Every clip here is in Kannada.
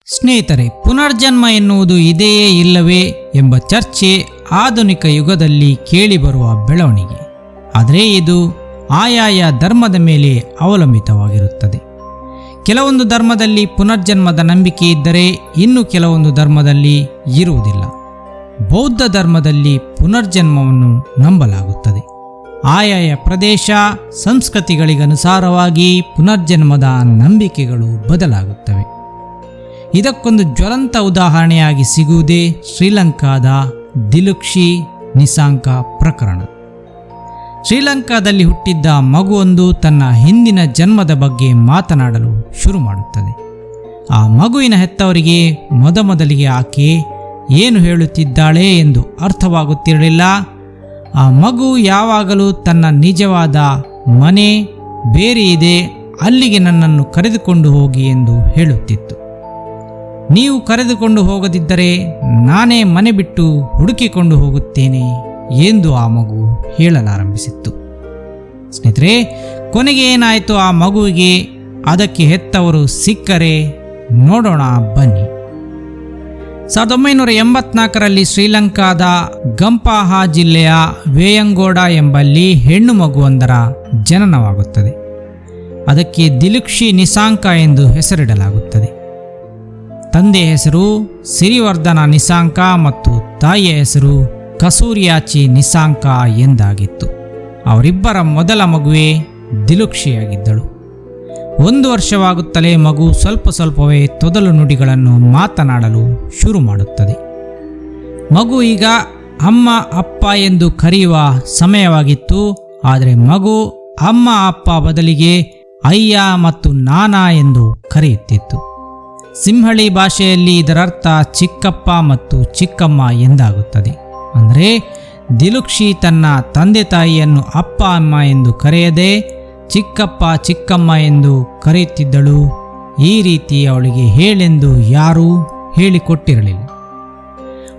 ಸ್ನೇಹಿತರೆ, ಪುನರ್ಜನ್ಮ ಎನ್ನುವುದು ಇದೆಯೇ ಇಲ್ಲವೇ ಎಂಬ ಚರ್ಚೆ ಆಧುನಿಕ ಯುಗದಲ್ಲಿ ಕೇಳಿಬರುವ ಬೆಳವಣಿಗೆ. ಆದರೆ ಇದು ಆಯಾಯ ಧರ್ಮದ ಮೇಲೆ ಅವಲಂಬಿತವಾಗಿರುತ್ತದೆ. ಕೆಲವೊಂದು ಧರ್ಮದಲ್ಲಿ ಪುನರ್ಜನ್ಮದ ನಂಬಿಕೆ ಇದ್ದರೆ ಇನ್ನು ಕೆಲವೊಂದು ಧರ್ಮದಲ್ಲಿ ಇರುವುದಿಲ್ಲ. ಬೌದ್ಧ ಧರ್ಮದಲ್ಲಿ ಪುನರ್ಜನ್ಮವನ್ನು ನಂಬಲಾಗುತ್ತದೆ. ಆಯಾಯ ಪ್ರದೇಶ ಸಂಸ್ಕೃತಿಗಳಿಗನುಸಾರವಾಗಿ ಪುನರ್ಜನ್ಮದ ನಂಬಿಕೆಗಳು ಬದಲಾಗುತ್ತವೆ. ಇದಕ್ಕೊಂದು ಜ್ವಲಂತ ಉದಾಹರಣೆಯಾಗಿ ಸಿಗುವುದೇ ಶ್ರೀಲಂಕಾದ ದಿಲುಕ್ಷಿ ನಿಸಾಂಕ ಪ್ರಕರಣ. ಶ್ರೀಲಂಕಾದಲ್ಲಿ ಹುಟ್ಟಿದ್ದ ಮಗುವೊಂದು ತನ್ನ ಹಿಂದಿನ ಜನ್ಮದ ಬಗ್ಗೆ ಮಾತನಾಡಲು ಶುರು ಮಾಡುತ್ತದೆ. ಆ ಮಗುವಿನ ಹೆತ್ತವರಿಗೆ ಮೊದಲಿಗೆ ಆಕೆ ಏನು ಹೇಳುತ್ತಿದ್ದಾಳೆ ಎಂದು ಅರ್ಥವಾಗುತ್ತಿರಲಿಲ್ಲ. ಆ ಮಗು ಯಾವಾಗಲೂ ತನ್ನ ನಿಜವಾದ ಮನೆ ಬೇರೆ ಇದೆ, ಅಲ್ಲಿಗೆ ನನ್ನನ್ನು ಕರೆದುಕೊಂಡು ಹೋಗಿ ಎಂದು ಹೇಳುತ್ತಿತ್ತು. ನೀವು ಕರೆದುಕೊಂಡು ಹೋಗದಿದ್ದರೆ ನಾನೇ ಮನೆ ಬಿಟ್ಟು ಹುಡುಕಿಕೊಂಡು ಹೋಗುತ್ತೇನೆ ಎಂದು ಆ ಮಗು ಹೇಳಲಾರಂಭಿಸಿತ್ತು. ಸ್ನೇಹಿತರೆ, ಕೊನೆಗೆ ಏನಾಯಿತು ಆ ಮಗುವಿಗೆ? ಅದಕ್ಕೆ ಹೆತ್ತವರು ಸಿಕ್ಕರೆ ನೋಡೋಣ ಬನ್ನಿ. 1984ರಲ್ಲಿ ಶ್ರೀಲಂಕಾದ ಗಂಪಾಹ ಜಿಲ್ಲೆಯ ವೇಯಂಗೋಡ ಎಂಬಲ್ಲಿ ಹೆಣ್ಣು ಮಗುವೊಂದರ ಜನನವಾಗುತ್ತದೆ. ಅದಕ್ಕೆ ದಿಲುಕ್ಷಿ ನಿಸಾಂಕ ಎಂದು ಹೆಸರಿಡಲಾಗುತ್ತದೆ. ತಂದೆಯ ಹೆಸರು ಸಿರಿವರ್ಧನ ನಿಸಾಂಕ ಮತ್ತು ತಾಯಿಯ ಹೆಸರು ಕಸೂರಿಯಾಚಿ ನಿಸಾಂಕ ಎಂದಾಗಿತ್ತು. ಅವರಿಬ್ಬರ ಮೊದಲ ಮಗುವೆ ದಿಲುಕ್ಷಿಯಾಗಿದ್ದಳು. 1 ವರ್ಷವಾಗುತ್ತಲೇ ಮಗು ಸ್ವಲ್ಪವೇ ತೊದಲು ನುಡಿಗಳನ್ನು ಮಾತನಾಡಲು ಶುರು ಮಾಡುತ್ತದೆ. ಮಗು ಈಗ ಅಮ್ಮ ಅಪ್ಪ ಎಂದು ಕರೆಯುವ ಸಮಯವಾಗಿತ್ತು. ಆದರೆ ಮಗು ಅಮ್ಮ ಅಪ್ಪ ಬದಲಿಗೆ ಅಯ್ಯ ಮತ್ತು ನಾನಾ ಎಂದು ಕರೆಯುತ್ತಿತ್ತು. ಸಿಂಹಳಿ ಭಾಷೆಯಲ್ಲಿ ಇದರರ್ಥ ಚಿಕ್ಕಪ್ಪ ಮತ್ತು ಚಿಕ್ಕಮ್ಮ ಎಂದಾಗುತ್ತದೆ. ಅಂದರೆ ದಿಲುಕ್ಷಿ ತನ್ನ ತಂದೆ ತಾಯಿಯನ್ನು ಅಪ್ಪ ಅಮ್ಮ ಎಂದು ಕರೆಯದೆ ಚಿಕ್ಕಪ್ಪ ಚಿಕ್ಕಮ್ಮ ಎಂದು ಕರೆಯುತ್ತಿದ್ದಳು. ಈ ರೀತಿ ಅವಳಿಗೆ ಹೇಳೆಂದು ಯಾರೂ ಹೇಳಿಕೊಟ್ಟಿರಲಿಲ್ಲ.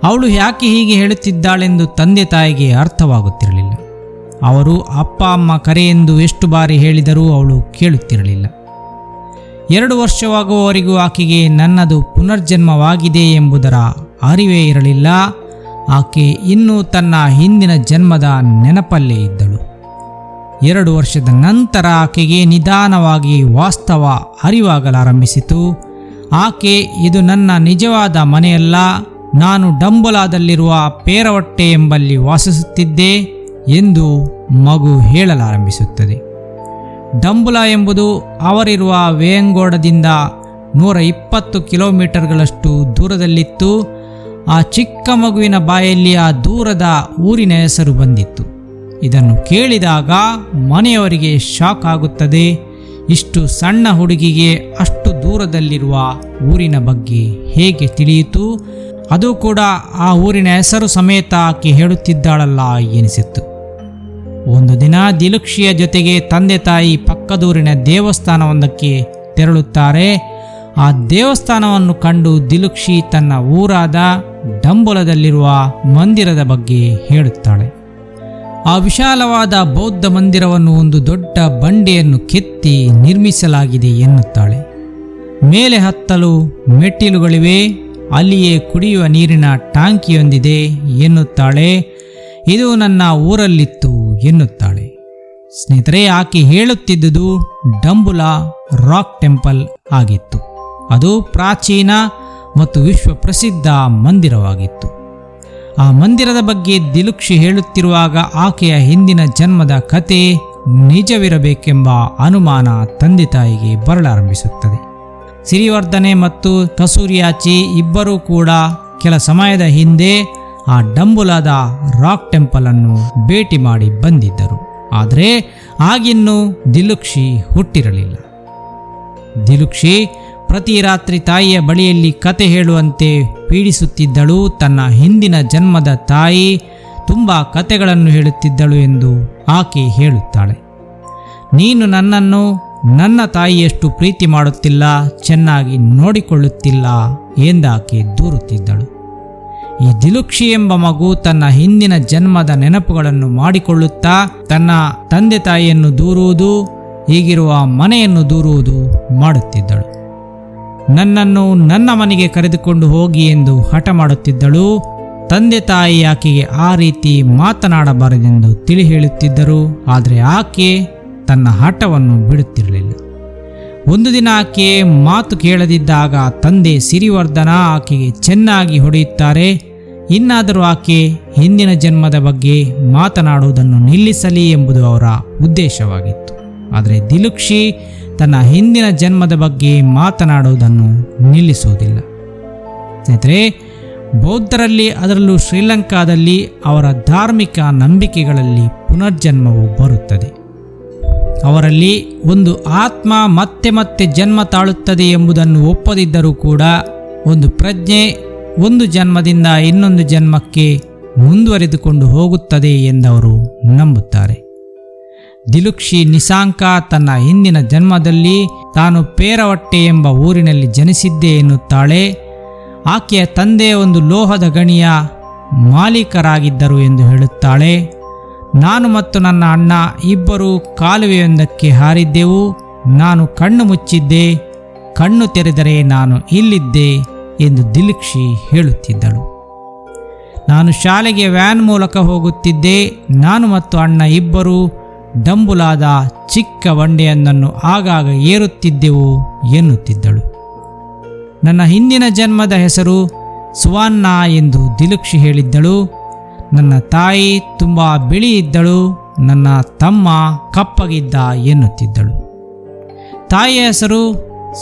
ಅವಳು ಯಾಕೆ ಹೀಗೆ ಹೇಳುತ್ತಿದ್ದಾಳೆಂದು ತಂದೆ ತಾಯಿಗೆ ಅರ್ಥವಾಗುತ್ತಿರಲಿಲ್ಲ. ಅವರು ಅಪ್ಪ ಅಮ್ಮ ಕರೆಯೆಂದು ಎಷ್ಟು ಬಾರಿ ಹೇಳಿದರೂ ಅವಳು ಕೇಳುತ್ತಿರಲಿಲ್ಲ. 2 ವರ್ಷವಾಗುವವರೆಗೂ ಆಕೆಗೆ ನನ್ನದು ಪುನರ್ಜನ್ಮವಾಗಿದೆ ಎಂಬುದರ ಅರಿವೇ ಇರಲಿಲ್ಲ. ಆಕೆ ಇನ್ನೂ ತನ್ನ ಹಿಂದಿನ ಜನ್ಮದ ನೆನಪಲ್ಲೇ ಇದ್ದಳು. 2 ವರ್ಷದ ನಂತರ ಆಕೆಗೆ ನಿಧಾನವಾಗಿ ವಾಸ್ತವ ಅರಿವಾಗಲಾರಂಭಿಸಿತು. ಆಕೆ ಇದು ನನ್ನ ನಿಜವಾದ ಮನೆಯಲ್ಲ, ನಾನು ಡಂಬುಲಾದಲ್ಲಿರುವ ಪೇರವಟ್ಟೆ ಎಂಬಲ್ಲಿ ವಾಸಿಸುತ್ತಿದ್ದೆ ಎಂದು ಮಗು ಹೇಳಲಾರಂಭಿಸುತ್ತದೆ. ಡಂಬುಲಾ ಎಂಬುದು ಅವರಿರುವ ವೇಯಂಗೋಡದಿಂದ 120 ಕಿಲೋಮೀಟರ್ಗಳಷ್ಟು ದೂರದಲ್ಲಿತ್ತು. ಆ ಚಿಕ್ಕ ಮಗುವಿನ ಬಾಯಲ್ಲಿ ಆ ದೂರದ ಊರಿನ ಹೆಸರು ಬಂದಿತ್ತು. ಇದನ್ನು ಕೇಳಿದಾಗ ಮನೆಯವರಿಗೆ ಶಾಕ್ ಆಗುತ್ತದೆ. ಇಷ್ಟು ಸಣ್ಣ ಹುಡುಗಿಗೆ ಅಷ್ಟು ದೂರದಲ್ಲಿರುವ ಊರಿನ ಬಗ್ಗೆ ಹೇಗೆ ತಿಳಿಯಿತು? ಅದು ಕೂಡ ಆ ಊರಿನ ಹೆಸರು ಸಮೇತ ಆಕೆ ಹೇಳುತ್ತಿದ್ದಾಳಲ್ಲ ಎನಿಸಿತ್ತು. ಒಂದು ದಿನ ದಿಲುಕ್ಷಿಯ ಜೊತೆಗೆ ತಂದೆ ತಾಯಿ ಪಕ್ಕದೂರಿನ ದೇವಸ್ಥಾನವೊಂದಕ್ಕೆ ತೆರಳುತ್ತಾರೆ. ಆ ದೇವಸ್ಥಾನವನ್ನು ಕಂಡು ದಿಲುಕ್ಷಿ ತನ್ನ ಊರಾದ ಡಂಬುಲದಲ್ಲಿರುವ ಮಂದಿರದ ಬಗ್ಗೆ ಹೇಳುತ್ತಾಳೆ. ಆ ವಿಶಾಲವಾದ ಬೌದ್ಧ ಮಂದಿರವನ್ನು ಒಂದು ದೊಡ್ಡ ಬಂಡೆಯನ್ನು ಕೆತ್ತಿ ನಿರ್ಮಿಸಲಾಗಿದೆ ಎನ್ನುತ್ತಾಳೆ. ಮೇಲೆ ಹತ್ತಲು ಮೆಟ್ಟಿಲುಗಳಿವೆ, ಅಲ್ಲಿಯೇ ಕುಡಿಯುವ ನೀರಿನ ಟ್ಯಾಂಕಿಯೊಂದಿದೆ ಎನ್ನುತ್ತಾಳೆ. ಇದು ನನ್ನ ಊರಲ್ಲಿತ್ತು ಎನ್ನುತ್ತಾಳೆ. ಸ್ನೇಹಿತರೆ, ಆಕೆ ಹೇಳುತ್ತಿದ್ದುದು ಡಂಬುಲಾ ರಾಕ್ ಟೆಂಪಲ್ ಆಗಿತ್ತು. ಅದು ಪ್ರಾಚೀನ ಮತ್ತು ವಿಶ್ವ ಪ್ರಸಿದ್ಧ ಮಂದಿರವಾಗಿತ್ತು. ಆ ಮಂದಿರದ ಬಗ್ಗೆ ದಿಲುಕ್ಷಿ ಹೇಳುತ್ತಿರುವಾಗ ಆಕೆಯ ಹಿಂದಿನ ಜನ್ಮದ ಕತೆ ನಿಜವಿರಬೇಕೆಂಬ ಅನುಮಾನ ತಂದೆ ತಾಯಿಗೆ ಬರಲಾರಂಭಿಸುತ್ತದೆ. ಸಿರಿವರ್ಧನೆ ಮತ್ತು ಕಸೂರಿಯಾಚಿ ಇಬ್ಬರೂ ಕೂಡ ಕೆಲ ಸಮಯದ ಹಿಂದೆ ಆ ಡಂಬುಲಾದ ರಾಕ್ ಟೆಂಪಲ್ ಅನ್ನು ಭೇಟಿ ಮಾಡಿ ಬಂದಿದ್ದರು. ಆದರೆ ಆಗಿನ್ನೂ ದಿಲುಕ್ಷಿ ಹುಟ್ಟಿರಲಿಲ್ಲ. ದಿಲುಕ್ಷಿ ಪ್ರತಿ ರಾತ್ರಿ ತಾಯಿಯ ಬಳಿಯಲ್ಲಿ ಕತೆ ಹೇಳುವಂತೆ ಪೀಡಿಸುತ್ತಿದ್ದಳು. ತನ್ನ ಹಿಂದಿನ ಜನ್ಮದ ತಾಯಿ ತುಂಬ ಕತೆಗಳನ್ನು ಹೇಳುತ್ತಿದ್ದಳು ಎಂದು ಆಕೆ ಹೇಳುತ್ತಾಳೆ. ನೀನು ನನ್ನನ್ನು ನನ್ನ ತಾಯಿಯಷ್ಟು ಪ್ರೀತಿ ಮಾಡುತ್ತಿಲ್ಲ, ಚೆನ್ನಾಗಿ ನೋಡಿಕೊಳ್ಳುತ್ತಿಲ್ಲ ಎಂದಾಕೆ ದೂರುತ್ತಿದ್ದಳು. ಈ ದಿಲುಕ್ಷಿ ಎಂಬ ಮಗು ತನ್ನ ಹಿಂದಿನ ಜನ್ಮದ ನೆನಪುಗಳನ್ನು ಮಾಡಿಕೊಳ್ಳುತ್ತಾ ತನ್ನ ತಂದೆ ತಾಯಿಯನ್ನು ದೂರುವುದು, ಹೀಗಿರುವ ಮನೆಯನ್ನು ದೂರುವುದು ಮಾಡುತ್ತಿದ್ದಳು. ನನ್ನನ್ನು ನನ್ನ ಮನೆಗೆ ಕರೆದುಕೊಂಡು ಹೋಗಿ ಎಂದು ಹಠ ಮಾಡುತ್ತಿದ್ದಳು. ತಂದೆ ತಾಯಿ ಆಕೆಗೆ ಆ ರೀತಿ ಮಾತನಾಡಬಾರದೆಂದು ತಿಳಿ ಹೇಳುತ್ತಿದ್ದರು. ಆದರೆ ಆಕೆ ತನ್ನ ಹಠವನ್ನು ಬಿಡುತ್ತಿರಲಿಲ್ಲ. ಒಂದು ದಿನ ಆಕೆ ಮಾತು ಕೇಳದಿದ್ದಾಗ ತಂದೆ ಸಿರಿವರ್ಧನ ಆಕೆಗೆ ಚೆನ್ನಾಗಿ ಹೊಡೆಯುತ್ತಾರೆ. ಇನ್ನಾದರೂ ಆಕೆ ಹಿಂದಿನ ಜನ್ಮದ ಬಗ್ಗೆ ಮಾತನಾಡುವುದನ್ನು ನಿಲ್ಲಿಸಲಿ ಎಂಬುದು ಅವರ ಉದ್ದೇಶವಾಗಿತ್ತು. ಆದರೆ ದಿಲುಕ್ಷಿ ತನ್ನ ಹಿಂದಿನ ಜನ್ಮದ ಬಗ್ಗೆ ಮಾತನಾಡುವುದನ್ನು ನಿಲ್ಲಿಸುವುದಿಲ್ಲ. ಸ್ನೇಹಿತರೆ, ಬೌದ್ಧರಲ್ಲಿ, ಅದರಲ್ಲೂ ಶ್ರೀಲಂಕಾದಲ್ಲಿ ಅವರ ಧಾರ್ಮಿಕ ನಂಬಿಕೆಗಳಲ್ಲಿ ಪುನರ್ಜನ್ಮವು ಬರುತ್ತದೆ. ಅವರಲ್ಲಿ ಒಂದು ಆತ್ಮ ಮತ್ತೆ ಮತ್ತೆ ಜನ್ಮ ತಾಳುತ್ತದೆ ಎಂಬುದನ್ನು ಒಪ್ಪದಿದ್ದರೂ ಕೂಡ ಒಂದು ಪ್ರಜ್ಞೆ ಒಂದು ಜನ್ಮದಿಂದ ಇನ್ನೊಂದು ಜನ್ಮಕ್ಕೆ ಮುಂದುವರೆದುಕೊಂಡು ಹೋಗುತ್ತದೆ ಎಂದವರು ನಂಬುತ್ತಾರೆ. ದಿಲುಕ್ಷಿ ನಿಸಾಂಕ ತನ್ನ ಹಿಂದಿನ ಜನ್ಮದಲ್ಲಿ ತಾನು ಪೇರವಟ್ಟೆ ಎಂಬ ಊರಿನಲ್ಲಿ ಜನಿಸಿದ್ದೆ ಎನ್ನುತ್ತಾಳೆ. ಆಕೆಯ ತಂದೆ ಒಂದು ಲೋಹದ ಗಣಿಯ ಮಾಲೀಕರಾಗಿದ್ದರು ಎಂದು ಹೇಳುತ್ತಾಳೆ. ನಾನು ಮತ್ತು ನನ್ನ ಅಣ್ಣ ಇಬ್ಬರು ಕಾಲುವೆಯೊಂದಕ್ಕೆ ಹಾರಿದ್ದೆವು. ನಾನು ಕಣ್ಣು ಮುಚ್ಚಿದ್ದೆ, ಕಣ್ಣು ತೆರೆದರೆ ನಾನು ಇಲ್ಲಿದ್ದೆ ಎಂದು ದಿಲುಕ್ಷಿ ಹೇಳುತ್ತಿದ್ದಳು. ನಾನು ಶಾಲೆಗೆ ವ್ಯಾನ್ ಮೂಲಕ ಹೋಗುತ್ತಿದ್ದೆ. ನಾನು ಮತ್ತು ಅಣ್ಣ ಇಬ್ಬರು ಡಂಬುಲಾದ ಚಿಕ್ಕ ಬಂಡೆಯೊಂದನ್ನು ಆಗಾಗ ಏರುತ್ತಿದ್ದೆವು ಎನ್ನುತ್ತಿದ್ದಳು. ನನ್ನ ಹಿಂದಿನ ಜನ್ಮದ ಹೆಸರು ಸುವರ್ಣ ಎಂದು ದಿಲುಕ್ಷಿ ಹೇಳಿದ್ದಳು. ನನ್ನ ತಾಯಿ ತುಂಬ ಬಿಳಿ ಇದ್ದಳು, ನನ್ನ ತಮ್ಮ ಕಪ್ಪಗಿದ್ದ ಎನ್ನುತ್ತಿದ್ದಳು. ತಾಯಿಯ ಹೆಸರು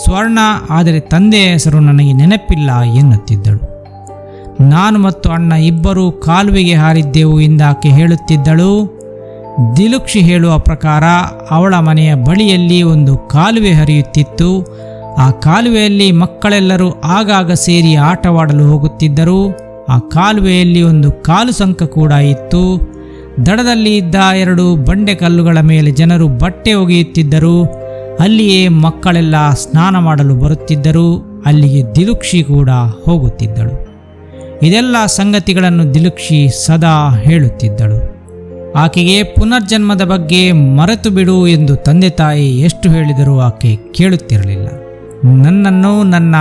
ಸ್ವರ್ಣ, ಆದರೆ ತಂದೆಯ ಹೆಸರು ನನಗೆ ನೆನಪಿಲ್ಲ ಎನ್ನುತ್ತಿದ್ದಳು. ನಾನು ಮತ್ತು ಅಣ್ಣ ಇಬ್ಬರು ಕಾಲುವೆಗೆ ಹಾರಿದ್ದೆವು ಎಂದಾಕೆ ಹೇಳುತ್ತಿದ್ದಳು. ದಿಲುಕ್ಷಿ ಹೇಳುವ ಪ್ರಕಾರ ಅವಳ ಮನೆಯ ಬಳಿಯಲ್ಲಿ ಒಂದು ಕಾಲುವೆ ಹರಿಯುತ್ತಿತ್ತು. ಆ ಕಾಲುವೆಯಲ್ಲಿ ಮಕ್ಕಳೆಲ್ಲರೂ ಆಗಾಗ ಸೇರಿ ಆಟವಾಡಲು ಹೋಗುತ್ತಿದ್ದರು. ಆ ಕಾಲುವೆಯಲ್ಲಿ ಒಂದು ಕಾಲು ಸಂಕ ಕೂಡ ಇತ್ತು. ದಡದಲ್ಲಿ ಇದ್ದ 2 ಬಂಡೆ ಕಲ್ಲುಗಳ ಮೇಲೆ ಜನರು ಬಟ್ಟೆ ಒಗೆಯುತ್ತಿದ್ದರು. ಅಲ್ಲಿಯೇ ಮಕ್ಕಳೆಲ್ಲ ಸ್ನಾನ ಮಾಡಲು ಬರುತ್ತಿದ್ದರು. ಅಲ್ಲಿಗೆ ದಿಲುಕ್ಷಿ ಕೂಡ ಹೋಗುತ್ತಿದ್ದಳು. ಇದೆಲ್ಲ ಸಂಗತಿಗಳನ್ನು ದಿಲುಕ್ಷಿ ಸದಾ ಹೇಳುತ್ತಿದ್ದಳು. ಆಕೆಗೆ ಪುನರ್ಜನ್ಮದ ಬಗ್ಗೆ ಮರೆತು ಬಿಡು ಎಂದು ತಂದೆ ತಾಯಿ ಎಷ್ಟು ಹೇಳಿದರೂ ಆಕೆ ಕೇಳುತ್ತಿರಲಿಲ್ಲ. ನನ್ನನ್ನು ನನ್ನ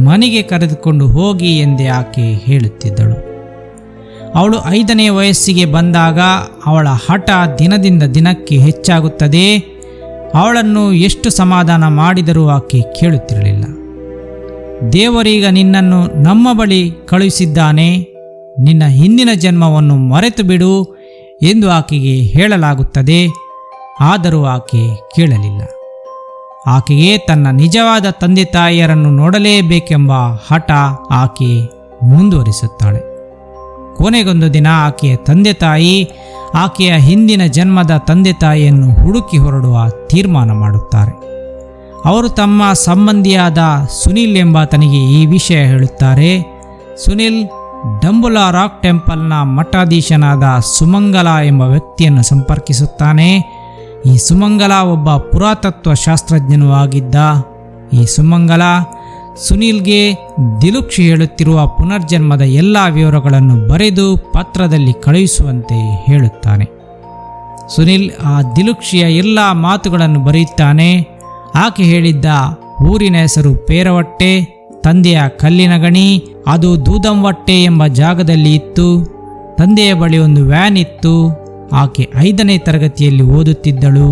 ಮನೆಗೆ ಕರೆದುಕೊಂಡು ಹೋಗಿ ಎಂದೇ ಆಕೆ ಹೇಳುತ್ತಿದ್ದಳು. ಅವಳು 5ನೇ ವಯಸ್ಸಿಗೆ ಬಂದಾಗ ಅವಳ ಹಠ ದಿನದಿಂದ ದಿನಕ್ಕೆ ಹೆಚ್ಚಾಗುತ್ತದೆ. ಅವಳನ್ನು ಎಷ್ಟು ಸಮಾಧಾನ ಮಾಡಿದರೂ ಆಕೆ ಕೇಳುತ್ತಿರಲಿಲ್ಲ. ದೇವರೀಗ ನಿನ್ನನ್ನು ನಮ್ಮ ಬಳಿ ಕಳುಹಿಸಿದ್ದಾನೆ, ನಿನ್ನ ಹಿಂದಿನ ಜನ್ಮವನ್ನು ಮರೆತು ಬಿಡು ಎಂದು ಆಕೆಗೆ ಹೇಳಲಾಗುತ್ತದೆ. ಆದರೂ ಆಕೆ ಕೇಳಲಿಲ್ಲ. ಆಕೆಗೆ ತನ್ನ ನಿಜವಾದ ತಂದೆ ತಾಯಿಯರನ್ನು ನೋಡಲೇಬೇಕೆಂಬ ಹಠ ಆಕೆ ಮುಂದುವರಿಸುತ್ತಾಳೆ. ಕೊನೆಗೊಂದು ದಿನ ಆಕೆಯ ತಂದೆ ತಾಯಿ ಆಕೆಯ ಹಿಂದಿನ ಜನ್ಮದ ತಂದೆ ತಾಯಿಯನ್ನು ಹುಡುಕಿ ಹೊರಡುವ ತೀರ್ಮಾನ ಮಾಡುತ್ತಾರೆ. ಅವರು ತಮ್ಮ ಸಂಬಂಧಿಯಾದ ಸುನಿಲ್ ಎಂಬಾತನಿಗೆ ಈ ವಿಷಯ ಹೇಳುತ್ತಾರೆ. ಸುನಿಲ್ ಡಂಬುಲಾ ರಾಕ್ ಟೆಂಪಲ್ನ ಮಠಾಧೀಶನಾದ ಸುಮಂಗಲ ಎಂಬ ವ್ಯಕ್ತಿಯನ್ನು ಸಂಪರ್ಕಿಸುತ್ತಾನೆ. ಈ ಸುಮಂಗಲ ಒಬ್ಬ ಪುರಾತತ್ವ ಶಾಸ್ತ್ರಜ್ಞನೂ ಆಗಿದ್ದ. ಈ ಸುಮಂಗಲ ಸುನಿಲ್ಗೆ ದಿಲುಕ್ಷಿ ಹೇಳುತ್ತಿರುವ ಪುನರ್ಜನ್ಮದ ಎಲ್ಲ ವಿವರಗಳನ್ನು ಬರೆದು ಪತ್ರದಲ್ಲಿ ಕಳುಹಿಸುವಂತೆ ಹೇಳುತ್ತಾನೆ. ಸುನಿಲ್ ಆ ದಿಲುಕ್ಷಿಯ ಎಲ್ಲ ಮಾತುಗಳನ್ನು ಬರೆಯುತ್ತಾನೆ. ಆಕೆ ಹೇಳಿದ್ದ ಊರಿನ ಹೆಸರು ಪೇರವಟ್ಟೆ, ತಂದೆಯ ಕಲ್ಲಿನ ಗಣಿ, ಅದು ದೂದಂವಟ್ಟೆ ಎಂಬ ಜಾಗದಲ್ಲಿ ಇತ್ತು. ತಂದೆಯ ಬಳಿ ಒಂದು ವ್ಯಾನ್ ಇತ್ತು. ಆಕೆ 5ನೇ ತರಗತಿಯಲ್ಲಿ ಓದುತ್ತಿದ್ದಳು.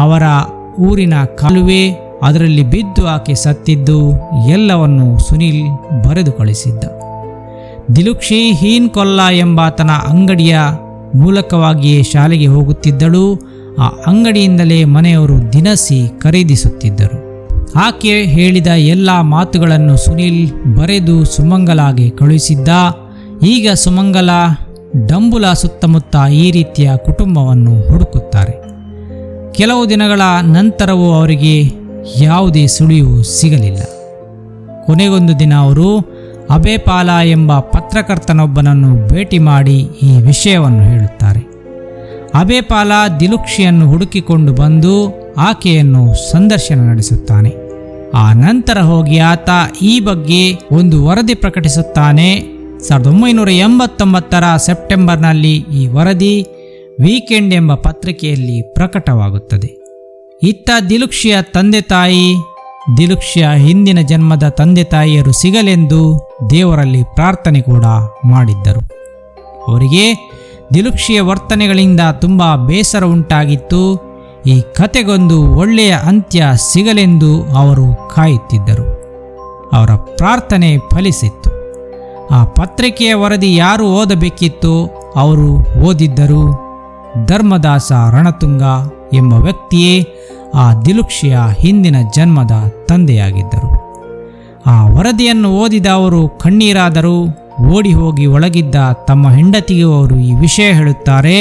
ಅವರ ಊರಿನ ಕಾಲುವೆ, ಅದರಲ್ಲಿ ಬಿದ್ದು ಆಕೆ ಸತ್ತಿದ್ದು ಎಲ್ಲವನ್ನು ಸುನಿಲ್ ಬರೆದು ಕಳಿಸಿದ್ದ. ದಿಲುಕ್ಷಿ ಹೀನ್ ಕೊಲ್ಲ ಎಂಬಾತನ ಅಂಗಡಿಯ ಮೂಲಕವಾಗಿಯೇ ಶಾಲೆಗೆ ಹೋಗುತ್ತಿದ್ದಳು. ಆ ಅಂಗಡಿಯಿಂದಲೇ ಮನೆಯವರು ದಿನಸಿ ಖರೀದಿಸುತ್ತಿದ್ದರು. ಆಕೆ ಹೇಳಿದ ಎಲ್ಲ ಮಾತುಗಳನ್ನು ಸುನಿಲ್ ಬರೆದು ಸುಮಂಗಲಾಗೆ ಕಳುಹಿಸಿದ್ದ. ಈಗ ಸುಮಂಗಲ ಡಂಬುಲಾ ಸುತ್ತಮುತ್ತ ಈ ರೀತಿಯ ಕುಟುಂಬವನ್ನು ಹುಡುಕುತ್ತಾರೆ. ಕೆಲವು ದಿನಗಳ ನಂತರವೂ ಅವರಿಗೆ ಯಾವುದೇ ಸುಳಿವು ಸಿಗಲಿಲ್ಲ. ಕೊನೆಗೊಂದು ದಿನ ಅವರು ಅಬೇಪಾಲ ಎಂಬ ಪತ್ರಕರ್ತನೊಬ್ಬನನ್ನು ಭೇಟಿ ಮಾಡಿ ಈ ವಿಷಯವನ್ನು ಹೇಳುತ್ತಾರೆ. ಅಬೇಪಾಲ ದಿಲುಕ್ಷಿಯನ್ನು ಹುಡುಕಿಕೊಂಡು ಬಂದು ಆಕೆಯನ್ನು ಸಂದರ್ಶನ ನಡೆಸುತ್ತಾನೆ. ಆ ನಂತರ ಹೋಗಿ ಆತ ಈ ಬಗ್ಗೆ ಒಂದು ವರದಿ ಪ್ರಕಟಿಸುತ್ತಾನೆ. 1989 ಸೆಪ್ಟೆಂಬರ್ನಲ್ಲಿ ಈ ವರದಿ ವೀಕೆಂಡ್ ಎಂಬ ಪತ್ರಿಕೆಯಲ್ಲಿ ಪ್ರಕಟವಾಗುತ್ತದೆ. ಇತ್ತ ದಿಲುಕ್ಷಿಯ ತಂದೆ ತಾಯಿ ದಿಲುಕ್ಷಿಯ ಹಿಂದಿನ ಜನ್ಮದ ತಂದೆ ತಾಯಿಯರು ಸಿಗಲೆಂದು ದೇವರಲ್ಲಿ ಪ್ರಾರ್ಥನೆ ಕೂಡ ಮಾಡಿದ್ದರು. ಅವರಿಗೆ ದಿಲುಕ್ಷಿಯ ವರ್ತನೆಗಳಿಂದ ತುಂಬ ಬೇಸರ ಉಂಟಾಗಿತ್ತು. ಈ ಕತೆಗೊಂದು ಒಳ್ಳೆಯ ಅಂತ್ಯ ಸಿಗಲೆಂದು ಅವರು ಕಾಯುತ್ತಿದ್ದರು. ಅವರ ಪ್ರಾರ್ಥನೆ ಫಲಿಸಿತ್ತು. ಆ ಪತ್ರಿಕೆಯ ವರದಿ ಯಾರು ಓದಬೇಕಿತ್ತು ಅವರು ಓದಿದ್ದರು. ಧರ್ಮದಾಸ ರಣತುಂಗ ಎಂಬ ವ್ಯಕ್ತಿಯೇ ಆ ದಿಲುಕ್ಷಿಯ ಹಿಂದಿನ ಜನ್ಮದ ತಂದೆಯಾಗಿದ್ದರು. ಆ ವರದಿಯನ್ನು ಓದಿದ ಅವರು ಕಣ್ಣೀರಾದರು. ಓಡಿ ಹೋಗಿ ಒಳಗಿದ್ದ ತಮ್ಮ ಹೆಂಡತಿಗೆ ಅವರು ಈ ವಿಷಯ ಹೇಳುತ್ತಾರೆ.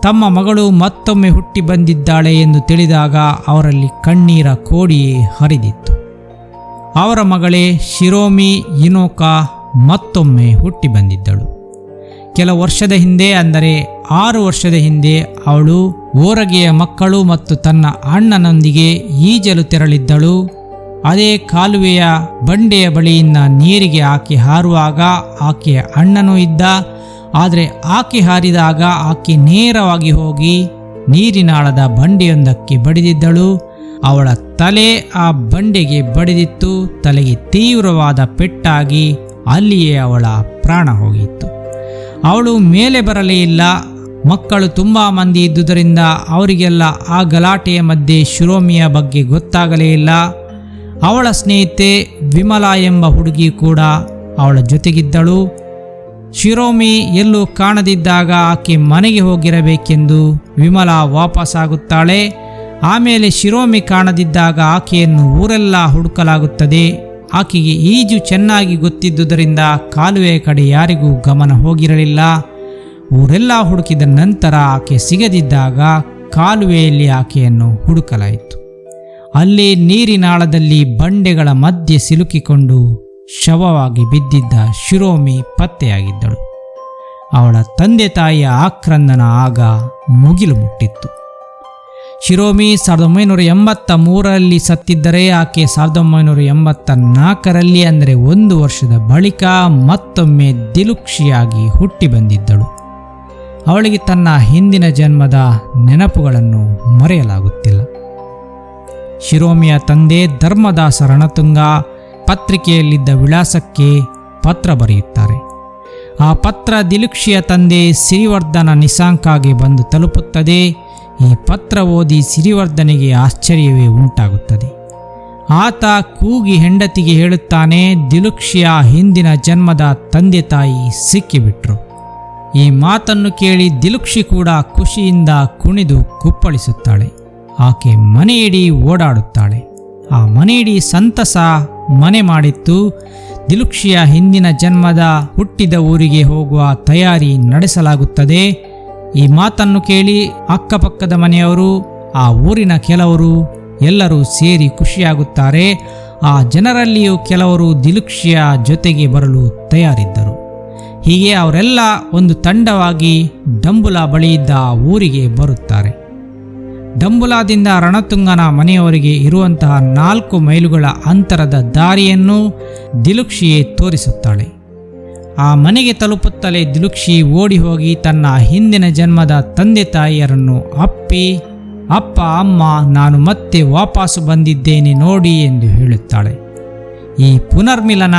ತಮ್ಮ ಮಗಳು ಮತ್ತೊಮ್ಮೆ ಹುಟ್ಟಿ ಬಂದಿದ್ದಾಳೆ ಎಂದು ತಿಳಿದಾಗ ಅವರಲ್ಲಿ ಕಣ್ಣೀರ ಕೋಡಿಯೇ ಹರಿದಿತ್ತು. ಅವರ ಮಗಳೇ ಶಿರೋಮಿ ಯುನೋಕಾ ಮತ್ತೊಮ್ಮೆ ಹುಟ್ಟಿ ಬಂದಿದ್ದಳು. ಕೆಲ ವರ್ಷದ ಹಿಂದೆ, ಅಂದರೆ 6 ವರ್ಷದ ಹಿಂದೆ, ಅವಳು ಓರಗೆಯ ಮಕ್ಕಳು ಮತ್ತು ತನ್ನ ಅಣ್ಣನೊಂದಿಗೆ ಈಜಲು ತೆರಳಿದ್ದಳು. ಅದೇ ಕಾಲುವೆಯ ಬಂಡೆಯ ಬಳಿಯಿಂದ ನೀರಿಗೆ ಆಕೆ ಹಾರುವಾಗ ಆಕೆಯ ಅಣ್ಣನೂ ಇದ್ದ. ಆದರೆ ಆಕೆ ಹಾರಿದಾಗ ಆಕೆ ನೇರವಾಗಿ ಹೋಗಿ ನೀರಿನಾಳದ ಬಂಡೆಯೊಂದಕ್ಕೆ ಬಡಿದಿದ್ದಳು. ಅವಳ ತಲೆ ಆ ಬಂಡೆಗೆ ಬಡಿದಿತ್ತು. ತಲೆಗೆ ತೀವ್ರವಾದ ಪೆಟ್ಟಾಗಿ ಅಲ್ಲಿಯೇ ಅವಳ ಪ್ರಾಣ ಹೋಗಿತ್ತು. ಅವಳು ಮೇಲೆ ಬರಲೇ ಇಲ್ಲ. ಮಕ್ಕಳು ತುಂಬ ಮಂದಿ ಇದ್ದುದರಿಂದ ಅವರಿಗೆಲ್ಲ ಆ ಗಲಾಟೆಯ ಮಧ್ಯೆ ಶಿರೋಮಿಯ ಬಗ್ಗೆ ಗೊತ್ತಾಗಲೇ ಇಲ್ಲ. ಅವಳ ಸ್ನೇಹಿತೆ ವಿಮಲಾ ಎಂಬ ಹುಡುಗಿ ಕೂಡ ಅವಳ ಜೊತೆಗಿದ್ದಳು. ಶಿರೋಮಿ ಎಲ್ಲೂ ಕಾಣದಿದ್ದಾಗ ಆಕೆ ಮನೆಗೆ ಹೋಗಿರಬೇಕೆಂದು ವಿಮಲಾ ವಾಪಸ್ಸಾಗುತ್ತಾಳೆ. ಆಮೇಲೆ ಶಿರೋಮಿ ಕಾಣದಿದ್ದಾಗ ಆಕೆಯನ್ನು ಊರೆಲ್ಲ ಹುಡುಕಲಾಗುತ್ತದೆ. ಆಕೆಗೆ ಈಜು ಚೆನ್ನಾಗಿ ಗೊತ್ತಿದ್ದುದರಿಂದ ಕಾಲುವೆಯ ಕಡೆ ಯಾರಿಗೂ ಗಮನ ಹೋಗಿರಲಿಲ್ಲ. ಊರೆಲ್ಲ ಹುಡುಕಿದ ನಂತರ ಆಕೆ ಸಿಗದಿದ್ದಾಗ ಕಾಲುವೆಯಲ್ಲಿ ಆಕೆಯನ್ನು ಹುಡುಕಲಾಯಿತು. ಅಲ್ಲಿ ನೀರಿನಾಳದಲ್ಲಿ ಬಂಡೆಗಳ ಮಧ್ಯೆ ಸಿಲುಕಿಕೊಂಡು ಶವವಾಗಿ ಬಿದ್ದಿದ್ದ ಶಿರೋಮಿ ಪತ್ತೆಯಾಗಿದ್ದಳು. ಅವಳ ತಂದೆ ತಾಯಿಯ ಆಕ್ರಂದನ ಆಗ ಮುಗಿಲು ಮುಟ್ಟಿತ್ತು. ಶಿರೋಮಿ 1983ರಲ್ಲಿ ಸತ್ತಿದ್ದರೆ ಆಕೆ 1984ರಲ್ಲಿ, ಅಂದರೆ 1 ವರ್ಷದ ಬಳಿಕ ಮತ್ತೊಮ್ಮೆ ದಿಲುಕ್ಷಿಯಾಗಿ ಹುಟ್ಟಿ ಬಂದಿದ್ದಳು. ಅವಳಿಗೆ ತನ್ನ ಹಿಂದಿನ ಜನ್ಮದ ನೆನಪುಗಳನ್ನು ಮರೆಯಲಾಗುತ್ತಿಲ್ಲ. ಶಿರೋಮಿಯ ತಂದೆ ಧರ್ಮದಾಸ ರಣತುಂಗ ಪತ್ರಿಕೆಯಲ್ಲಿದ್ದ ವಿಳಾಸಕ್ಕೆ ಪತ್ರ ಬರೆಯುತ್ತಾರೆ. ಆ ಪತ್ರ ದಿಲುಕ್ಷಿಯ ತಂದೆ ಸಿರಿವರ್ಧನ ನಿಸಾಂಕಾಗೆ ಬಂದು ತಲುಪುತ್ತದೆ. ಈ ಪತ್ರ ಓದಿ ಸಿರಿವರ್ಧನಿಗೆ ಆಶ್ಚರ್ಯವೇ ಉಂಟಾಗುತ್ತದೆ. ಆತ ಕೂಗಿ ಹೆಂಡತಿಗೆ ಹೇಳುತ್ತಾನೆ, ದಿಲುಕ್ಷಿಯ ಹಿಂದಿನ ಜನ್ಮದ ತಂದೆ ತಾಯಿ ಸಿಕ್ಕಿಬಿಟ್ರು. ಈ ಮಾತನ್ನು ಕೇಳಿ ದಿಲುಕ್ಷಿ ಕೂಡ ಖುಷಿಯಿಂದ ಕುಣಿದು ಕುಪ್ಪಳಿಸುತ್ತಾಳೆ. ಆಕೆ ಮನೆಯಿಡೀ ಓಡಾಡುತ್ತಾಳೆ. ಆ ಮನೆಯಿಡೀ ಸಂತಸ ಮನೆ ಮಾಡಿತ್ತು. ದಿಲುಕ್ಷಿಯ ಹಿಂದಿನ ಜನ್ಮದ ಹುಟ್ಟಿದ ಊರಿಗೆ ಹೋಗುವ ತಯಾರಿ ನಡೆಸಲಾಗುತ್ತದೆ. ಈ ಮಾತನ್ನು ಕೇಳಿ ಅಕ್ಕಪಕ್ಕದ ಮನೆಯವರು, ಆ ಊರಿನ ಕೆಲವರು ಎಲ್ಲರೂ ಸೇರಿ ಖುಷಿಯಾಗುತ್ತಾರೆ. ಆ ಜನರಲ್ಲಿಯೂ ಕೆಲವರು ದಿಲುಕ್ಷಿಯ ಜೊತೆಗೆ ಬರಲು ತಯಾರಿದ್ದರು. ಹೀಗೆ ಅವರೆಲ್ಲ ಒಂದು ತಂಡವಾಗಿ ಡಂಬುಲಾ ಬಳಿಯಿದ್ದ ಊರಿಗೆ ಬರುತ್ತಾರೆ. ಡಂಬುಲಾದಿಂದ ರಣತುಂಗನ ಮನೆಯವರಿಗೆ ಇರುವಂತಹ 4 ಮೈಲುಗಳ ಅಂತರದ ದಾರಿಯನ್ನು ದಿಲುಕ್ಷಿಯೇ ತೋರಿಸುತ್ತಾಳೆ. ಆ ಮನೆಗೆ ತಲುಪುತ್ತಲೇ ದಿಲುಕ್ಷಿ ಓಡಿ ಹೋಗಿ ತನ್ನ ಹಿಂದಿನ ಜನ್ಮದ ತಂದೆ ತಾಯಿಯರನ್ನು ಅಪ್ಪಿ, ಅಪ್ಪ ಅಮ್ಮ, ನಾನು ಮತ್ತೆ ವಾಪಸ್ಸು ಬಂದಿದ್ದೇನೆ ನೋಡಿ ಎಂದು ಹೇಳುತ್ತಾಳೆ. ಈ ಪುನರ್ಮಿಲನ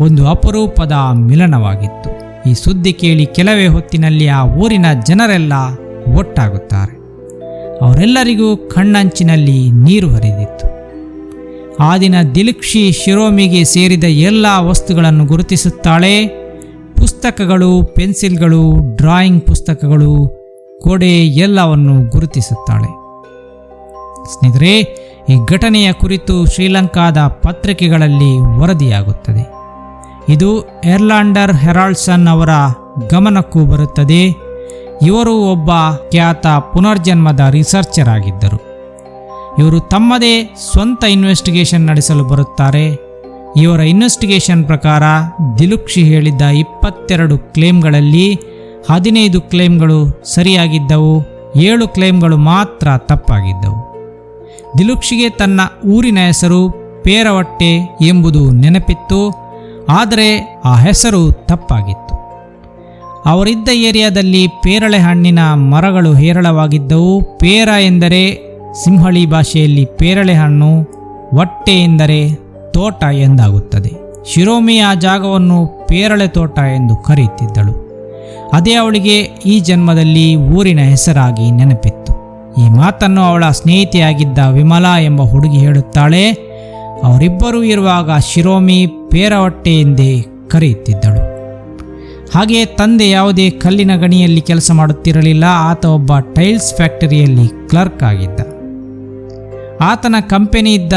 ಒಂದು ಅಪರೂಪದ ಮಿಲನವಾಗಿತ್ತು. ಈ ಸುದ್ದಿ ಕೇಳಿ ಕೆಲವೇ ಹೊತ್ತಿನಲ್ಲಿ ಆ ಊರಿನ ಜನರೆಲ್ಲ ಒಟ್ಟಾಗುತ್ತಾರೆ. ಅವರೆಲ್ಲರಿಗೂ ಕಣ್ಣಂಚಿನಲ್ಲಿ ನೀರು ಹರಿದಿತ್ತು. ಆ ದಿನ ದಿಲುಕ್ಷಿ ಶಿರೋಮಿಗೆ ಸೇರಿದ ಎಲ್ಲ ವಸ್ತುಗಳನ್ನು ಗುರುತಿಸುತ್ತಾಳೆ. ಪುಸ್ತಕಗಳು, ಪೆನ್ಸಿಲ್ಗಳು, ಡ್ರಾಯಿಂಗ್ ಪುಸ್ತಕಗಳು, ಕೊಡೆ ಎಲ್ಲವನ್ನು ಗುರುತಿಸುತ್ತಾಳೆ. ಸ್ನೇಹಿತರೆ, ಈ ಘಟನೆಯ ಕುರಿತು ಶ್ರೀಲಂಕಾದ ಪತ್ರಿಕೆಗಳಲ್ಲಿ ವರದಿಯಾಗುತ್ತದೆ. ಇದು ಎರ್ಲಾಂಡರ್ ಹೆರಾಲ್ಡ್ಸನ್ ಅವರ ಗಮನಕ್ಕೂ ಬರುತ್ತದೆ. ಇವರು ಒಬ್ಬ ಖ್ಯಾತ ಪುನರ್ಜನ್ಮದ ರಿಸರ್ಚರ್ ಆಗಿದ್ದರು. ಇವರು ತಮ್ಮದೇ ಸ್ವಂತ ಇನ್ವೆಸ್ಟಿಗೇಷನ್ ನಡೆಸಲು ಬರುತ್ತಾರೆ. ಇವರ ಇನ್ವೆಸ್ಟಿಗೇಷನ್ ಪ್ರಕಾರ ದಿಲುಕ್ಷಿ ಹೇಳಿದ್ದ 22 ಕ್ಲೇಮ್ಗಳಲ್ಲಿ 15 ಕ್ಲೇಮ್ಗಳು ಸರಿಯಾಗಿದ್ದವು, 7 ಕ್ಲೇಮ್ಗಳು ಮಾತ್ರ ತಪ್ಪಾಗಿದ್ದವು. ದಿಲುಕ್ಷಿಗೆ ತನ್ನ ಊರಿನ ಹೆಸರು ಪೇರವಟ್ಟೆ ಎಂಬುದು ನೆನಪಿತ್ತು, ಆದರೆ ಆ ಹೆಸರು ತಪ್ಪಾಗಿತ್ತು. ಅವರಿದ್ದ ಏರಿಯಾದಲ್ಲಿ ಪೇರಳೆ ಹಣ್ಣಿನ ಮರಗಳು ಹೇರಳವಾಗಿದ್ದವು. ಪೇರ ಎಂದರೆ ಸಿಂಹಳಿ ಭಾಷೆಯಲ್ಲಿ ಪೇರಳೆ ಹಣ್ಣು, ಹೊಟ್ಟೆ ಎಂದರೆ ತೋಟ ಎಂದಾಗುತ್ತದೆ. ಶಿರೋಮಿ ಆ ಜಾಗವನ್ನು ಪೇರಳೆ ತೋಟ ಎಂದು ಕರೆಯುತ್ತಿದ್ದಳು. ಅದೇ ಅವಳಿಗೆ ಈ ಜನ್ಮದಲ್ಲಿ ಊರಿನ ಹೆಸರಾಗಿ ನೆನಪಿತ್ತು. ಈ ಮಾತನ್ನು ಅವಳ ಸ್ನೇಹಿತೆಯಾಗಿದ್ದ ವಿಮಲಾ ಎಂಬ ಹುಡುಗಿ ಹೇಳುತ್ತಾಳೆ. ಅವರಿಬ್ಬರೂ ಇರುವಾಗ ಶಿರೋಮಿ ಪೇರವಟ್ಟೆ ಎಂದೇ ಕರೆಯುತ್ತಿದ್ದಳು. ಹಾಗೆಯೇ ತಂದೆ ಯಾವುದೇ ಕಲ್ಲಿನ ಗಣಿಯಲ್ಲಿ ಕೆಲಸ ಮಾಡುತ್ತಿರಲಿಲ್ಲ. ಆತ ಒಬ್ಬ ಟೈಲ್ಸ್ ಫ್ಯಾಕ್ಟರಿಯಲ್ಲಿ ಕ್ಲರ್ಕ್ ಆಗಿದ್ದ. ಆತನ ಕಂಪನಿ ಇದ್ದ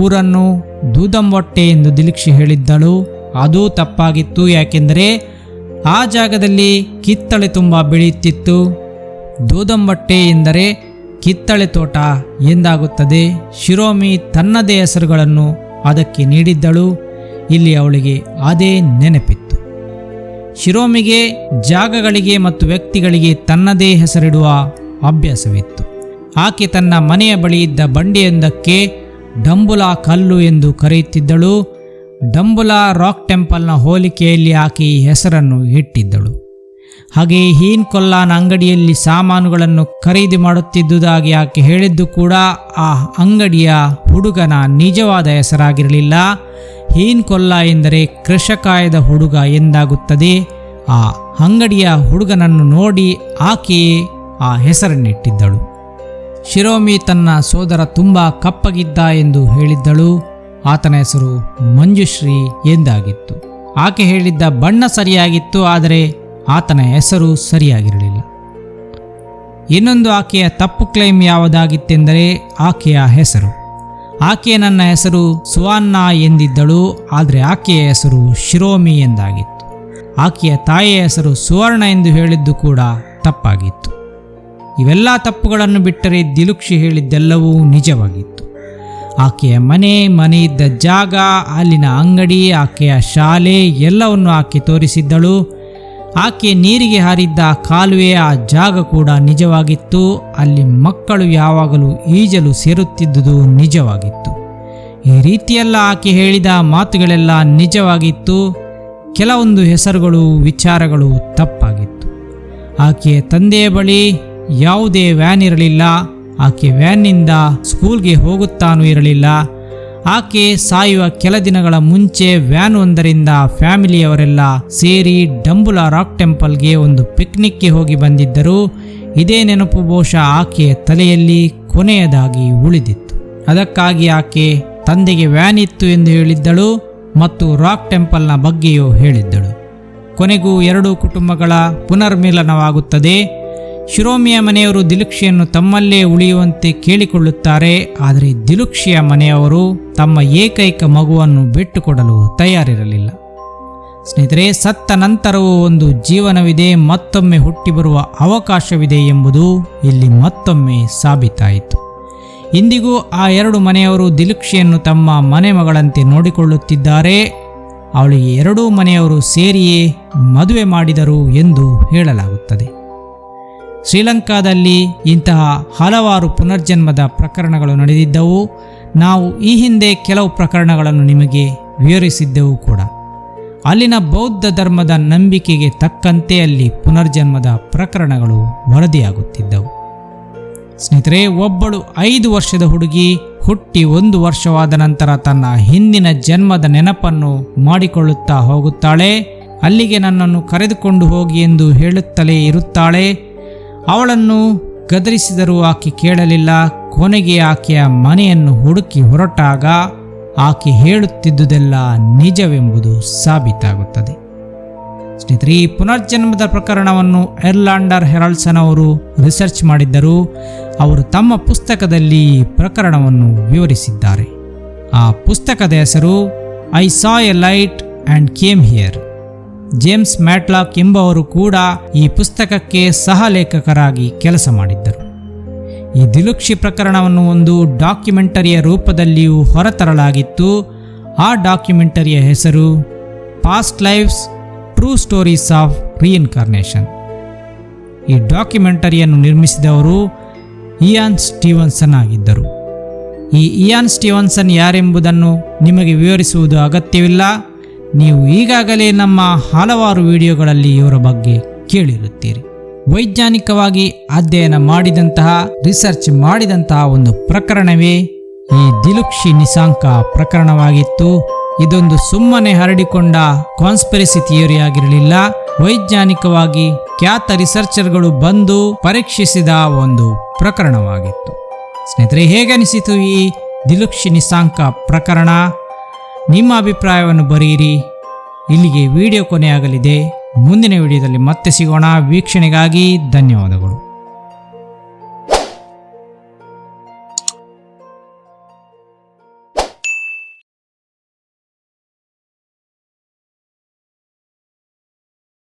ಊರನ್ನು ದೂದಂಬೊಟ್ಟೆ ಎಂದು ದಿಲೀಕ್ಷಿ ಹೇಳಿದ್ದಳು. ಅದೂ ತಪ್ಪಾಗಿತ್ತು. ಯಾಕೆಂದರೆ ಆ ಜಾಗದಲ್ಲಿ ಕಿತ್ತಳೆ ತುಂಬ ಬೆಳೆಯುತ್ತಿತ್ತು. ದೂದಂಬೊಟ್ಟೆ ಎಂದರೆ ಕಿತ್ತಳೆ ತೋಟ ಎಂದಾಗುತ್ತದೆ. ಶಿರೋಮಿ ತನ್ನದೇ ಹೆಸರುಗಳನ್ನು ಅದಕ್ಕೆ ನೀಡಿದ್ದಳು. ಇಲ್ಲಿ ಅವಳಿಗೆ ಅದೇ ನೆನಪಿತ್ತು. ಶಿರೋಮಿಗೆ ಜಾಗಗಳಿಗೆ ಮತ್ತು ವ್ಯಕ್ತಿಗಳಿಗೆ ತನ್ನದೇ ಹೆಸರಿಡುವ ಅಭ್ಯಾಸವಿತ್ತು. ಆಕೆ ತನ್ನ ಮನೆಯ ಬಳಿ ಇದ್ದ ಬಂಡೆಯೊಂದಕ್ಕೆ ಡಂಬುಲಾ ಕಲ್ಲು ಎಂದು ಕರೆಯುತ್ತಿದ್ದಳು. ಡಂಬುಲಾ ರಾಕ್ ಟೆಂಪಲ್ನ ಹೋಲಿಕೆಯಲ್ಲಿ ಆಕೆ ಈ ಹೆಸರನ್ನು ಇಟ್ಟಿದ್ದಳು. ಹಾಗೆಯೇ ಹೀನ್ ಕೊಲ್ಲಾನ ಅಂಗಡಿಯಲ್ಲಿ ಸಾಮಾನುಗಳನ್ನು ಖರೀದಿ ಮಾಡುತ್ತಿದ್ದುದಾಗಿ ಆಕೆ ಹೇಳಿದ್ದು ಕೂಡ ಆ ಅಂಗಡಿಯ ಹುಡುಗನ ನಿಜವಾದ ಹೆಸರಾಗಿರಲಿಲ್ಲ. ಹೀನ್ ಕೊಲ್ಲಾ ಎಂದರೆ ಕೃಷಕಾಯದ ಹುಡುಗ ಎಂದಾಗುತ್ತದೆ. ಆ ಅಂಗಡಿಯ ಹುಡುಗನನ್ನು ನೋಡಿ ಆಕೆಯೇ ಆ ಹೆಸರನ್ನಿಟ್ಟಿದ್ದಳು. ಶಿರೋಮಿ ತನ್ನ ಸೋದರ ತುಂಬ ಕಪ್ಪಗಿದ್ದ ಎಂದು ಹೇಳಿದ್ದಳು. ಆತನ ಹೆಸರು ಮಂಜುಶ್ರೀ ಎಂದಾಗಿತ್ತು. ಆಕೆ ಹೇಳಿದ್ದ ಬಣ್ಣ ಸರಿಯಾಗಿತ್ತು, ಆದರೆ ಆತನ ಹೆಸರು ಸರಿಯಾಗಿರಲಿಲ್ಲ. ಇನ್ನೊಂದು ಆಕೆಯ ತಪ್ಪು ಕ್ಲೈಮ್ ಯಾವುದಾಗಿತ್ತೆಂದರೆ ಆಕೆಯ ಹೆಸರು. ಆಕೆ ನನ್ನ ಹೆಸರು ಸುವರ್ಣ ಎಂದಿದ್ದಳು, ಆದರೆ ಆಕೆಯ ಹೆಸರು ಶಿರೋಮಿ ಎಂದಾಗಿತ್ತು. ಆಕೆಯ ತಾಯಿಯ ಹೆಸರು ಸುವರ್ಣ ಎಂದು ಹೇಳಿದ್ದು ಕೂಡ ತಪ್ಪಾಗಿತ್ತು. ಇವೆಲ್ಲ ತಪ್ಪುಗಳನ್ನು ಬಿಟ್ಟರೆ ದಿಲೀಕ್ಷಿ ಹೇಳಿದ್ದೆಲ್ಲವೂ ನಿಜವಾಗಿತ್ತು. ಆಕೆಯ ಮನೆ ಇದ್ದ ಜಾಗ, ಅಲ್ಲಿನ ಅಂಗಡಿ, ಆಕೆಯ ಶಾಲೆ ಎಲ್ಲವನ್ನು ಆಕೆ ತೋರಿಸಿದ್ದಳು. ಆಕೆ ನೀರಿಗೆ ಹಾರಿದ್ದ ಕಾಲುವೆ, ಆ ಜಾಗ ಕೂಡ ನಿಜವಾಗಿತ್ತು. ಅಲ್ಲಿ ಮಕ್ಕಳು ಯಾವಾಗಲೂ ಈಜಲು ಸೇರುತ್ತಿದ್ದುದು ನಿಜವಾಗಿತ್ತು. ಈ ರೀತಿಯೆಲ್ಲ ಆಕೆ ಹೇಳಿದ ಮಾತುಗಳೆಲ್ಲ ನಿಜವಾಗಿತ್ತು. ಕೆಲವೊಂದು ಹೆಸರುಗಳು, ವಿಚಾರಗಳು ತಪ್ಪಾಗಿತ್ತು. ಆಕೆಯ ತಂದೆಯ ಬಳಿ ಯಾವುದೇ ವ್ಯಾನ್ ಇರಲಿಲ್ಲ. ಆಕೆ ವ್ಯಾನ್ನಿಂದ ಸ್ಕೂಲ್ಗೆ ಹೋಗುತ್ತಾನೂ ಇರಲಿಲ್ಲ. ಆಕೆ ಸಾಯುವ ಕೆಲ ದಿನಗಳ ಮುಂಚೆ ವ್ಯಾನ್ ಒಂದರಿಂದ ಫ್ಯಾಮಿಲಿಯವರೆಲ್ಲ ಸೇರಿ ಡಂಬುಲಾ ರಾಕ್ ಟೆಂಪಲ್ಗೆ ಒಂದು ಪಿಕ್ನಿಕ್ಗೆ ಹೋಗಿ ಬಂದಿದ್ದರು. ಇದೇ ನೆನಪು ಬಹುಶಃ ಆಕೆಯ ತಲೆಯಲ್ಲಿ ಕೊನೆಯದಾಗಿ ಉಳಿದಿತ್ತು. ಅದಕ್ಕಾಗಿ ಆಕೆ ತಂದೆಗೆ ವ್ಯಾನ್ ಇತ್ತು ಎಂದು ಹೇಳಿದ್ದಳು ಮತ್ತು ರಾಕ್ ಟೆಂಪಲ್ನ ಬಗ್ಗೆಯೂ ಹೇಳಿದ್ದಳು. ಕೊನೆಗೂ ಎರಡೂ ಕುಟುಂಬಗಳ ಪುನರ್ಮಿಲನವಾಗುತ್ತದೆ. ಶಿರೋಮಿಯ ಮನೆಯವರು ದಿಲೀಕ್ಷಿಯನ್ನು ತಮ್ಮಲ್ಲೇ ಉಳಿಯುವಂತೆ ಕೇಳಿಕೊಳ್ಳುತ್ತಾರೆ. ಆದರೆ ದಿಲೀಕ್ಷಿಯ ಮನೆಯವರು ತಮ್ಮ ಏಕೈಕ ಮಗುವನ್ನು ಬಿಟ್ಟುಕೊಡಲು ತಯಾರಿರಲಿಲ್ಲ. ಸ್ನೇಹಿತರೆ, ಸತ್ತ ನಂತರವೂ ಒಂದು ಜೀವನವಿದೆ, ಮತ್ತೊಮ್ಮೆ ಹುಟ್ಟಿ ಬರುವ ಅವಕಾಶವಿದೆ ಎಂಬುದು ಇಲ್ಲಿ ಮತ್ತೊಮ್ಮೆ ಸಾಬೀತಾಯಿತು. ಇಂದಿಗೂ ಆ ಎರಡು ಮನೆಯವರು ದಿಲೀಕ್ಷಿಯನ್ನು ತಮ್ಮ ಮನೆ ಮಗಳಂತೆ ನೋಡಿಕೊಳ್ಳುತ್ತಿದ್ದಾರೆ. ಅವಳಿಗೆ ಎರಡೂ ಮನೆಯವರು ಸೇರಿಯೇ ಮದುವೆ ಮಾಡಿದರು ಎಂದು ಹೇಳಲಾಗುತ್ತದೆ. ಶ್ರೀಲಂಕಾದಲ್ಲಿ ಇಂತಹ ಹಲವಾರು ಪುನರ್ಜನ್ಮದ ಪ್ರಕರಣಗಳು ನಡೆದಿದ್ದವು. ನಾವು ಈ ಹಿಂದೆ ಕೆಲವು ಪ್ರಕರಣಗಳನ್ನು ನಿಮಗೆ ವಿವರಿಸಿದ್ದೆವು ಕೂಡ. ಅಲ್ಲಿನ ಬೌದ್ಧ ಧರ್ಮದ ನಂಬಿಕೆಗೆ ತಕ್ಕಂತೆ ಅಲ್ಲಿ ಪುನರ್ಜನ್ಮದ ಪ್ರಕರಣಗಳು ವರದಿಯಾಗುತ್ತಿದ್ದವು. ಸ್ನೇಹಿತರೆ, ಒಬ್ಬಳು 5 ವರ್ಷದ ಹುಡುಗಿ ಹುಟ್ಟಿ 1 ವರ್ಷವಾದ ನಂತರ ತನ್ನ ಹಿಂದಿನ ಜನ್ಮದ ನೆನಪನ್ನು ಮಾಡಿಕೊಳ್ಳುತ್ತಾ ಹೋಗುತ್ತಾಳೆ. ಅಲ್ಲಿಗೆ ನನ್ನನ್ನು ಕರೆದುಕೊಂಡು ಹೋಗಿ ಎಂದು ಹೇಳುತ್ತಲೇ ಇರುತ್ತಾಳೆ. ಅವಳನ್ನು ಗದರಿಸಿದರೂ ಆಕೆ ಕೇಳಲಿಲ್ಲ. ಕೊನೆಗೆ ಆಕೆಯ ಮನೆಯನ್ನು ಹುಡುಕಿ ಹೊರಟಾಗ ಆಕೆ ಹೇಳುತ್ತಿದ್ದುದೆಲ್ಲ ನಿಜವೆಂಬುದು ಸಾಬೀತಾಗುತ್ತದೆ. ಸ್ನೇಹಿತರೆ, ಈ ಪುನರ್ಜನ್ಮದ ಪ್ರಕರಣವನ್ನು ಎರ್ಲಾಂಡರ್ ಹೆರಾಲ್ಡ್ಸನ್ ಅವರು ರಿಸರ್ಚ್ ಮಾಡಿದ್ದರು. ಅವರು ತಮ್ಮ ಪುಸ್ತಕದಲ್ಲಿ ಈ ಪ್ರಕರಣವನ್ನು ವಿವರಿಸಿದ್ದಾರೆ. ಆ ಪುಸ್ತಕದ ಹೆಸರು I saw a light and came here. James Matlock ಎಂಬವರು ಕೂಡ ಈ ಪುಸ್ತಕಕ್ಕೆ ಸಹ ಲೇಖಕರಾಗಿ ಕೆಲಸ ಮಾಡಿದ್ದರು. ಈ ದಿಲೀಕ್ಷಿ ಪ್ರಕರಣವನ್ನು ಒಂದು ಡಾಕ್ಯುಮೆಂಟರಿಯ ರೂಪದಲ್ಲಿಯೂ ಹೊರತರಲಾಗಿತ್ತು. ಆ ಡಾಕ್ಯುಮೆಂಟರಿಯ ಹೆಸರು past lives true stories of reincarnation. ಈ ಡಾಕ್ಯುಮೆಂಟರಿಯನ್ನು ನಿರ್ಮಿಸಿದವರು ಇಯಾನ್ ಸ್ಟೀವನ್ಸನ್ ಆಗಿದ್ದರು. ಈ ಇಯಾನ್ ಸ್ಟೀವನ್ಸನ್ ಯಾರೆಂಬುದನ್ನು ನಿಮಗೆ ವಿವರಿಸುವುದು ಅಗತ್ಯವಿಲ್ಲ. ನೀವು ಈಗಾಗಲೇ ನಮ್ಮ ಹಲವಾರು ವಿಡಿಯೋಗಳಲ್ಲಿ ಇವರ ಬಗ್ಗೆ ಕೇಳಿರುತ್ತೀರಿ. ವೈಜ್ಞಾನಿಕವಾಗಿ ಅಧ್ಯಯನ ಮಾಡಿದಂತಹ, ರಿಸರ್ಚ್ ಮಾಡಿದಂತಹ ಒಂದು ಪ್ರಕರಣವೇ ಈ ದಿಲುಕ್ಷಿ ನಿಸಾಂಕ ಪ್ರಕರಣವಾಗಿತ್ತು. ಇದೊಂದು ಸುಮ್ಮನೆ ಹರಡಿಕೊಂಡ ಕಾನ್ಸ್ಪಿರಸಿ ಥಿಯರಿ ಆಗಿರಲಿಲ್ಲ. ವೈಜ್ಞಾನಿಕವಾಗಿ ಖ್ಯಾತ ರಿಸರ್ಚರ್ಗಳು ಬಂದು ಪರೀಕ್ಷಿಸಿದ ಒಂದು ಪ್ರಕರಣವಾಗಿತ್ತು. ಸ್ನೇಹಿತರೆ, ಹೇಗನಿಸಿತು ಈ ದಿಲುಕ್ಷಿ ನಿಸಾಂಕ ಪ್ರಕರಣ? ನಿಮ್ಮ ಅಭಿಪ್ರಾಯವನ್ನು ಬರೆಯಿರಿ. ಇಲ್ಲಿಗೆ ವಿಡಿಯೋ ಕೊನೆಯಾಗಲಿದೆ. ಮುಂದಿನ ವಿಡಿಯೋದಲ್ಲಿ ಮತ್ತೆ ಸಿಗೋಣ. ವೀಕ್ಷಣೆಗಾಗಿ ಧನ್ಯವಾದಗಳು.